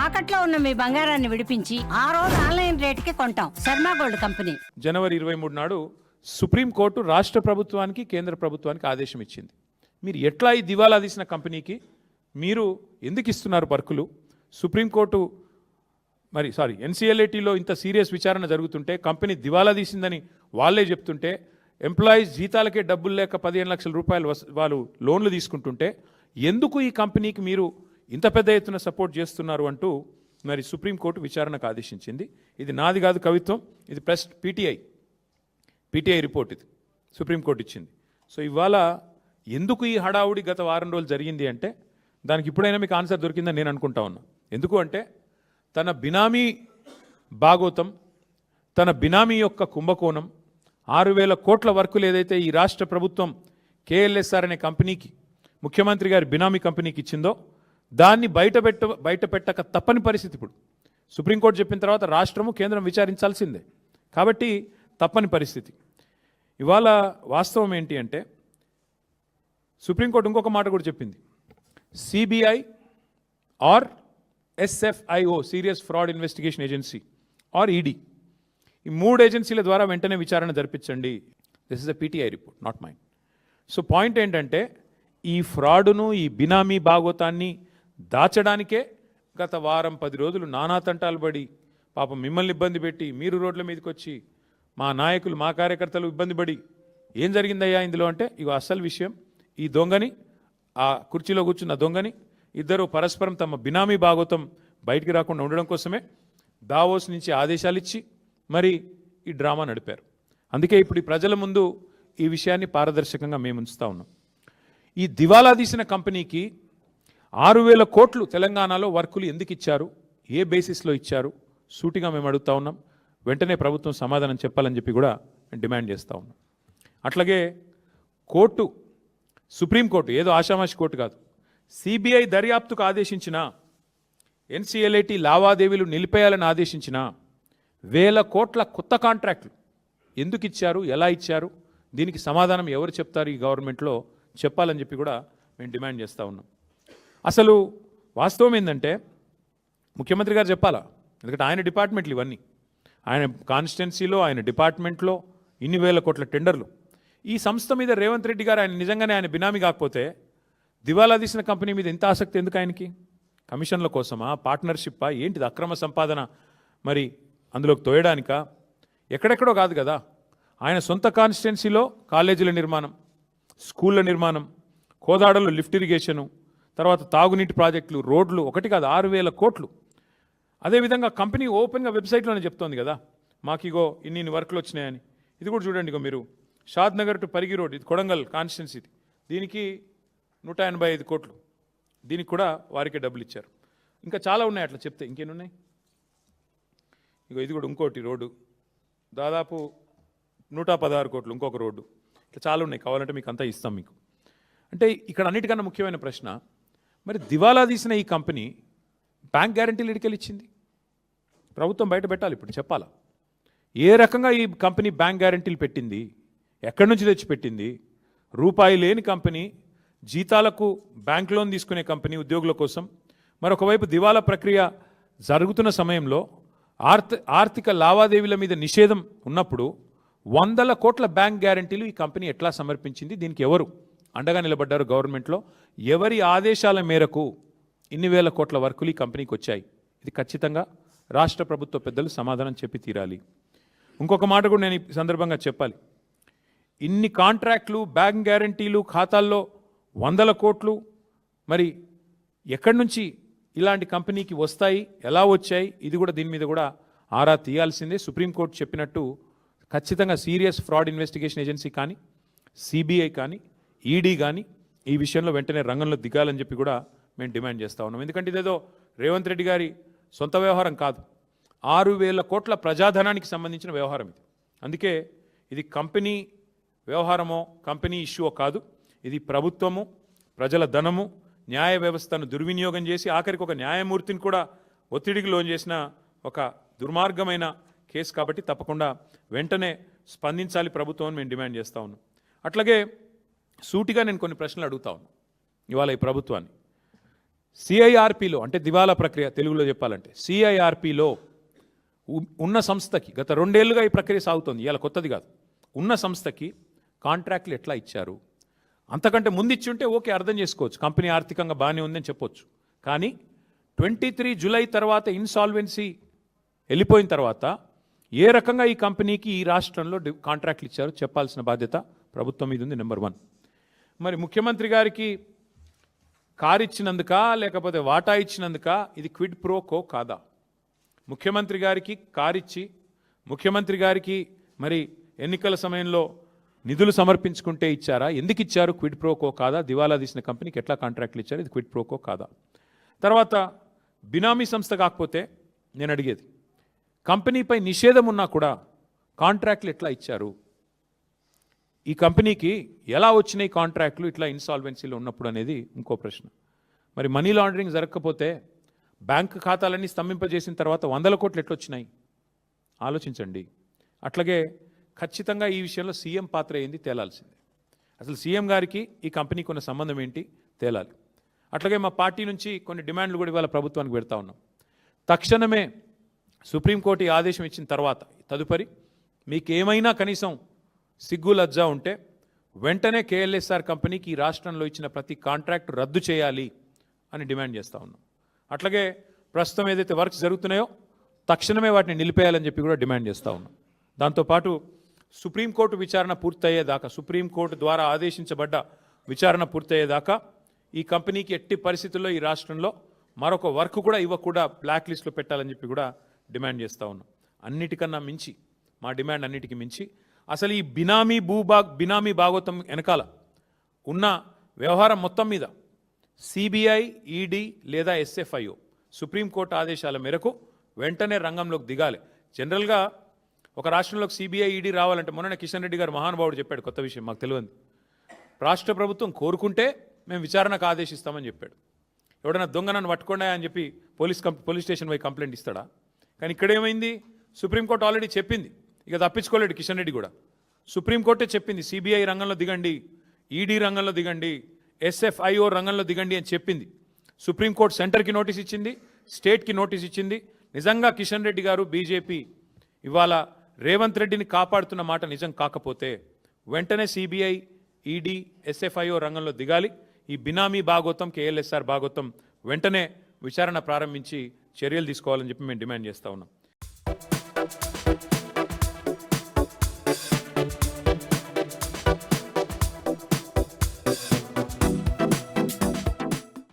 తాకట్లో ఉన్న మీ బంగారాన్ని విడిపించి ఆ రోజు ఆన్లైన్ రేటుకి కొంటాం. Sharma gold company. జనవరి 23 నాడు సుప్రీంకోర్టు రాష్ట్ర ప్రభుత్వానికి కేంద్ర ప్రభుత్వానికి ఆదేశం ఇచ్చింది. మీరు ఎట్లా ఈ దివాలా తీసిన కంపెనీకి మీరు ఎందుకు ఇస్తున్నారు పర్కులు? సుప్రీంకోర్టు ఎన్సీఎల్ఏటీలో ఇంత సీరియస్ విచారణ జరుగుతుంటే కంపెనీ దివాలా తీసిందని వాళ్ళే చెప్తుంటే ఎంప్లాయీస్ జీతాలకే డబ్బులు లేక 15 లక్షల రూపాయలు వాళ్ళు లోన్లు తీసుకుంటుంటే ఎందుకు ఈ కంపెనీకి మీరు ఇంత పెద్ద ఎత్తున సపోర్ట్ చేస్తున్నారు అంటూ మరి సుప్రీంకోర్టు విచారణకు ఆదేశించింది. ఇది నాది కాదు కవిత్వం, ఇది ప్రెస్ పీటీఐ రిపోర్ట్ ఇది సుప్రీంకోర్టు ఇచ్చింది. సో ఇవాళ ఎందుకు ఈ హడావుడి గత వారం రోజులు జరిగింది అంటే దానికి ఇప్పుడైనా మీకు ఆన్సర్ దొరికిందని నేను అనుకుంటా ఉన్నా. ఎందుకు అంటే తన బినామీ భాగోతం, తన బినామీ యొక్క కుంభకోణం, 6,000 కోట్ల వర్కులు ఏదైతే ఈ రాష్ట్ర ప్రభుత్వం కేఎల్ఎస్ఆర్ అనే కంపెనీకి, ముఖ్యమంత్రి గారి బినామీ కంపెనీకి ఇచ్చిందో దాన్ని బయట పెట్టక తప్పని పరిస్థితి. ఇప్పుడు సుప్రీంకోర్టు చెప్పిన తర్వాత రాష్ట్రము కేంద్రం విచారించాల్సిందే, కాబట్టి తప్పని పరిస్థితి. ఇవాళ వాస్తవం ఏంటి అంటే సుప్రీంకోర్టు ఇంకొక మాట కూడా చెప్పింది. CBI or SFIO, serious fraud investigation agency or ED, ఈ 3 ఏజెన్సీల ద్వారా వెంటనే విచారణ జరిపించండి. This is a PTI report, not mind. So point ఏంటంటే ఈ ఫ్రాడును, ఈ బినామీ భాగోతాన్ని దాచడానికే గత వారం 10 రోజులు నానా తంటాలు పడి పాపం మిమ్మల్ని ఇబ్బంది పెట్టి మీరు రోడ్ల మీదకి వచ్చి మా నాయకులు, మా కార్యకర్తలు ఇబ్బంది పడి ఏం జరిగిందయ్యా ఇందులో అంటే ఇగో అసలు విషయం, ఈ దొంగని, ఆ కుర్చీలో కూర్చున్న దొంగని ఇద్దరు పరస్పరం తమ బినామీ భాగోతం బయటికి రాకుండా ఉండడం కోసమే దావోస్ నుంచి ఆదేశాలు ఇచ్చి మరి ఈ డ్రామా నడిపారు. అందుకే ఇప్పుడు ఈ ప్రజల ముందు ఈ విషయాన్ని పారదర్శకంగా మేము ఉంచుతా ఉన్నాం. ఈ దివాలా తీసిన కంపెనీకి 6,000 కోట్లు తెలంగాణలో వర్కులు ఎందుకు ఇచ్చారు, ఏ బేసిస్లో ఇచ్చారు, సూటిగా మేము అడుగుతా ఉన్నాం. వెంటనే ప్రభుత్వం సమాధానం చెప్పాలని చెప్పి కూడా డిమాండ్ చేస్తూ ఉన్నాం. అట్లాగే కోర్టు, సుప్రీంకోర్టు ఏదో ఆషామాషి కోర్టు కాదు, సిబిఐ దర్యాప్తుకు ఆదేశించిన, ఎన్సీఎల్ఏటీ లావాదేవీలు నిలిపేయాలని ఆదేశించిన 1,000 కోట్ల కొత్త కాంట్రాక్టులు ఎందుకు ఇచ్చారు, ఎలా ఇచ్చారు, దీనికి సమాధానం ఎవరు చెప్తారు ఈ గవర్నమెంట్లో చెప్పాలని చెప్పి కూడా మేము డిమాండ్ చేస్తూ ఉన్నాం. అసలు వాస్తవం ఏంటంటే ముఖ్యమంత్రి గారు చెప్పాలా, ఎందుకంటే ఆయన డిపార్ట్మెంట్లు ఇవన్నీ, ఆయన కాన్స్టిట్యున్సీలో ఆయన డిపార్ట్మెంట్లో ఇన్ని 1,000 కోట్ల టెండర్లు. ఈ సంస్థ మీద రేవంత్ రెడ్డి గారు నిజంగానే ఆయన బినామీ కాకపోతే దివాలా తీసిన కంపెనీ మీద ఎంత ఆసక్తి ఎందుకు ఆయనకి? కమిషన్ల కోసమా, పార్ట్నర్షిప్పా, ఏంటిది? అక్రమ సంపాదన మరి అందులోకి తోయడానికా? ఎక్కడెక్కడో కాదు కదా, ఆయన సొంత కాన్స్టిట్యున్సీలో కాలేజీల నిర్మాణం, స్కూళ్ళ నిర్మాణం, కోదాడలో లిఫ్ట్ ఇరిగేషను, తర్వాత తాగునీటి ప్రాజెక్టులు, రోడ్లు, ఒకటి కాదు 6,000 కోట్లు. అదేవిధంగా కంపెనీ ఓపెన్గా వెబ్సైట్లోనే చెప్తోంది కదా, మాకు ఇగో ఇన్ని వర్క్లు వచ్చినాయని. ఇది కూడా చూడండి, ఇగో మీరు షాద్ నగర్ టు పరిగి రోడ్, ఇది కొడంగల్ కాన్స్టిట్యున్సీ, దీనికి 185 కోట్లు, దీనికి కూడా వారికే డబ్బులు ఇచ్చారు. ఇంకా చాలా ఉన్నాయి అట్లా చెప్తే, ఇంకేమున్నాయి? ఇగో ఇది కూడా ఇంకోటి రోడ్డు, దాదాపు 116 కోట్లు, ఇంకొక రోడ్డు, ఇట్లా చాలా ఉన్నాయి. కావాలంటే మీకు అంతా ఇస్తాం మీకు. అంటే ఇక్కడ అన్నిటికన్నా ముఖ్యమైన ప్రశ్న, మరి దివాలా తీసిన ఈ కంపెనీ బ్యాంక్ గ్యారంటీలు ఎడికెళ్ళి ఇచ్చింది? ప్రభుత్వం బయట పెట్టాలి, ఇప్పుడు చెప్పాలా ఏ రకంగా ఈ కంపెనీ బ్యాంక్ గ్యారంటీలు పెట్టింది, ఎక్కడి నుంచి తెచ్చి పెట్టింది? రూపాయి లేని కంపెనీ, జీతాలకు బ్యాంక్ లోన్ తీసుకునే కంపెనీ ఉద్యోగుల కోసం, మరొకవైపు దివాలా ప్రక్రియ జరుగుతున్న సమయంలో ఆర్థిక లావాదేవీల మీద నిషేధం ఉన్నప్పుడు 100 కోట్ల బ్యాంక్ గ్యారంటీలు ఈ కంపెనీ ఎట్లా సమర్పించింది? దీనికి ఎవరు అండగా నిలబడ్డారు గవర్నమెంట్లో? ఎవరి ఆదేశాల మేరకు ఇన్ని 1,000 కోట్ల వర్కులు ఈ కంపెనీకి వచ్చాయి? ఇది ఖచ్చితంగా రాష్ట్ర ప్రభుత్వ పెద్దలు సమాధానం చెప్పి తీరాలి. ఇంకొక మాట కూడా నేను ఈ సందర్భంగా చెప్పాలి. ఇన్ని కాంట్రాక్ట్లు, బ్యాంక్ గ్యారంటీలు, ఖాతాల్లో 100 కోట్లు, మరి ఎక్కడి నుంచి ఇలాంటి కంపెనీకి వస్తాయి, ఎలా వచ్చాయి? ఇది కూడా దీని మీద కూడా ఆరా తీయాల్సిందే. సుప్రీంకోర్టు చెప్పినట్టు ఖచ్చితంగా సీరియస్ ఫ్రాడ్ ఇన్వెస్టిగేషన్ ఏజెన్సీ కానీ, సిబిఐ కానీ, ఈడీ కానీ ఈ విషయంలో వెంటనే రంగంలో దిగాలని చెప్పి కూడా మేము డిమాండ్ చేస్తూ ఉన్నాం. ఎందుకంటే ఇదేదో రేవంత్ రెడ్డి గారి సొంత వ్యవహారం కాదు, 6,000 కోట్ల ప్రజాధనానికి సంబంధించిన వ్యవహారం ఇది. అందుకే ఇది కంపెనీ వ్యవహారమో కంపెనీ ఇష్యూో కాదు, ఇది ప్రభుత్వము, ప్రజల ధనము, న్యాయ వ్యవస్థను దుర్వినియోగం చేసి ఆఖరికి ఒక న్యాయమూర్తిని కూడా ఒత్తిడికి లోన్ చేసిన ఒక దుర్మార్గమైన కేసు. కాబట్టి తప్పకుండా వెంటనే స్పందించాలి ప్రభుత్వం అని మేము డిమాండ్ చేస్తూ ఉన్నాం. అట్లాగే సూటిగా నేను కొన్ని ప్రశ్నలు అడుగుతా ఉన్నాను ఇవాళ ఈ ప్రభుత్వాన్ని. సిఐఆర్పిలో అంటే దివాలా ప్రక్రియ తెలుగులో చెప్పాలంటే సిఐఆర్పిలో ఉన్న సంస్థకి గత 2 ఏళ్లుగా ఈ ప్రక్రియ సాగుతోంది, ఇలా కొత్తది కాదు. ఉన్న సంస్థకి కాంట్రాక్ట్లు ఎట్లా ఇచ్చారు? అంతకంటే ముందు ఇచ్చి ఉంటే ఓకే, అర్థం చేసుకోవచ్చు, కంపెనీ ఆర్థికంగా బాగానే ఉందని చెప్పొచ్చు. కానీ 23 జూలై తర్వాత ఇన్సాల్వెన్సీ వెళ్ళిపోయిన తర్వాత ఏ రకంగా ఈ కంపెనీకి ఈ రాష్ట్రంలో కాంట్రాక్ట్లు ఇచ్చారో చెప్పాల్సిన బాధ్యత ప్రభుత్వం మీద ఉంది. నెంబర్ 1. మరి ముఖ్యమంత్రి గారికి కారు ఇచ్చినందుక లేకపోతే వాటా ఇచ్చినందుక ఇది క్విడ్ ప్రో కో కాదా? ముఖ్యమంత్రి గారికి కారు ఇచ్చి ముఖ్యమంత్రి గారికి మరి ఎన్నికల సమయంలో నిధులు సమర్పించుకుంటే ఇచ్చారా? ఎందుకు ఇచ్చారు? క్విడ్ ప్రో కో కాదా? దివాలా తీసిన కంపెనీకి ఎట్లా కాంట్రాక్ట్లు ఇచ్చారు? ఇది క్విడ్ ప్రో కో కాదా? తర్వాత బినామీ సంస్థ కాకపోతే నేను అడిగేది, కంపెనీపై నిషేధం ఉన్నా కూడా కాంట్రాక్ట్లు ఎట్లా ఇచ్చారు? ఈ కంపెనీకి ఎలా వచ్చినాయి కాంట్రాక్ట్లు ఇట్లా ఇన్సాల్వెన్సీలో ఉన్నప్పుడు అనేది ఇంకో ప్రశ్న. మరి మనీ లాండరింగ్ జరగకపోతే బ్యాంకు ఖాతాలన్నీ స్తంభింపజేసిన తర్వాత 100 కోట్లు ఎట్లొచ్చినాయి? ఆలోచించండి. అట్లాగే ఖచ్చితంగా ఈ విషయంలో సీఎం పాత్ర ఏంది తేలాల్సిందే. అసలు సీఎం గారికి ఈ కంపెనీకి ఉన్న సంబంధం ఏంటి తేలాలి. అట్లాగే మా పార్టీ నుంచి కొన్ని డిమాండ్లు కూడా ఇవాళ ప్రభుత్వానికి పెడతా ఉన్నాం. తక్షణమే సుప్రీంకోర్టు ఈ ఆదేశం ఇచ్చిన తర్వాత తదుపరి మీకు ఏమైనా కనీసం సిగ్గు లజ్జా ఉంటే వెంటనే కేఎల్ఎస్ఆర్ కంపెనీకి ఈ రాష్ట్రంలో ఇచ్చిన ప్రతి కాంట్రాక్ట్ రద్దు చేయాలి అని డిమాండ్ చేస్తూ ఉన్నాం. అట్లాగే ప్రస్తుతం ఏదైతే వర్క్స్ జరుగుతున్నాయో తక్షణమే వాటిని నిలిపేయాలని చెప్పి కూడా డిమాండ్ చేస్తూ ఉన్నాం. దాంతోపాటు సుప్రీంకోర్టు విచారణ పూర్తయ్యేదాకా, సుప్రీంకోర్టు ద్వారా ఆదేశించబడ్డ విచారణ పూర్తయ్యేదాకా ఈ కంపెనీకి ఎట్టి పరిస్థితుల్లో ఈ రాష్ట్రంలో మరొక వర్క్ కూడా ఇవ్వకుండా బ్లాక్ లిస్ట్లో పెట్టాలని చెప్పి కూడా డిమాండ్ చేస్తూ ఉన్నాం. అన్నిటికన్నా మించి మా డిమాండ్ అన్నిటికీ మించి అసలు ఈ బినామీ భాగోతం వెనకాల ఉన్న వ్యవహారం మొత్తం మీద సిబిఐ, ఈడీ లేదా ఎస్ఎఫ్ఐఓ సుప్రీంకోర్టు ఆదేశాల మేరకు వెంటనే రంగంలోకి దిగాలి. జనరల్గా ఒక రాష్ట్రంలోకి సిబిఐ, ఈడీ రావాలంటే మొన్న కిషన్ రెడ్డి గారు మహానుభావుడు చెప్పాడు, కొత్త విషయం మాకు తెలియదు. రాష్ట్ర ప్రభుత్వం కోరుకుంటే మేము విచారణకు ఆదేశిస్తామని చెప్పాడు. ఎవడైనా దొంగ నన్ను పట్టుకోండా అని చెప్పి పోలీస్ స్టేషన్ పోయి కంప్లైంట్ ఇస్తాడా? కానీ ఇక్కడ ఏమైంది, సుప్రీంకోర్టు ఆల్రెడీ చెప్పింది, ఇక తప్పించుకోలేడు కిషన్ రెడ్డి కూడా. సుప్రీంకోర్టే చెప్పింది సిబిఐ రంగంలో దిగండి, ఈడీ రంగంలో దిగండి, ఎస్ఎఫ్ఐఓ రంగంలో దిగండి అని చెప్పింది. సుప్రీంకోర్టు సెంటర్కి నోటీస్ ఇచ్చింది, స్టేట్కి నోటీస్ ఇచ్చింది. నిజంగా కిషన్ రెడ్డి గారు బీజేపీ ఇవాళ రేవంత్ రెడ్డిని కాపాడుతున్న మాట నిజం కాకపోతే వెంటనే సిబిఐ, ఈడీ, ఎస్ఎఫ్ఐఓ రంగంలో దిగాలి. ఈ బినామీ భాగోతం, కేఎల్ఎస్ఆర్ భాగోతం వెంటనే విచారణ ప్రారంభించి చర్యలు తీసుకోవాలని చెప్పి మేము డిమాండ్ చేస్తూ ఉన్నాం.